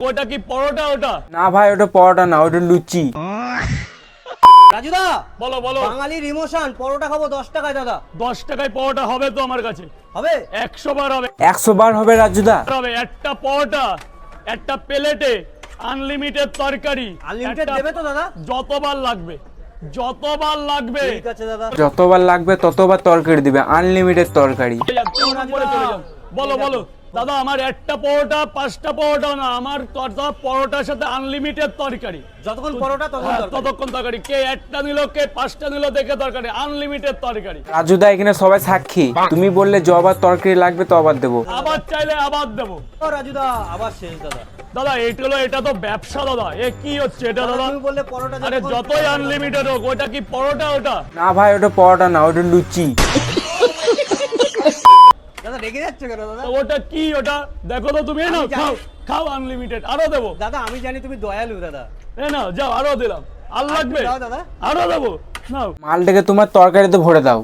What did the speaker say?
ওটা কি পরোটা? ওটা না ভাই, ওটা পরোটা না, ওটা লুচি। রাজুদা, বলো বলো। বাঙালির ইমোশন, পরোটা খাবো 10 টাকায় দাদা। 10 টাকায় পরোটা হবে তো আমার কাছে? হবে? 100 বার হবে। 100 বার হবে রাজুদা? হবে একটা পরোটা, একটা প্লেটে আনলিমিটেড তরকারি। আনলিমিটেড দেবে তো দাদা? যতবার লাগবে, যতবার লাগবে। ঠিক আছে দাদা। যতবার লাগবে ততবার তরকারি দিবে, আনলিমিটেড তরকারি। উপরে চলে যান। বলো বলো দাদা, আমার একটা পরোটা 5টা পরোটা না, আমার পরোটার সাথে আনলিমিটেড তরকারি। যতক্ষণ পরোটা ততক্ষণ তরকারি। কে একটা নিল, কে 5টা নিল, দেখে তরকারি, আনলিমিটেড তরকারি। রাজুদা এখানে সবাই সাক্ষী, তুমি বললে যবার তরকারি লাগবে তবার দেবো। আবার চাইলে আবার দেবো। ও রাজুদা, আবার শেষ দাদা। দাদা এটা তো ব্যবসা দাদা। এ কি হচ্ছে এটা দাদা? তুমি বললে পরোটা আরে যতই আনলিমিটেড হোক, ওটা কি পরোটা? ওটা না ভাই, ওটা পরোটা না, ওটা লুচি। দাদা রেগে যাচ্ছে কেন দাদা? ওটা কি? ওটা দেখো তো তুমি। এই নাও, আমি জানি। খাও খাও, আনলিমিটেড। আরো দেবো। দাদা আমি জানি তুমি দয়ালু দাদা। এ নাও, যাও, আরো দিলাম। আর লাগবে? দাও দাদা। আরো দেবো, নাও। মালটাকে তোমার তরকারিতে ভরে দাও।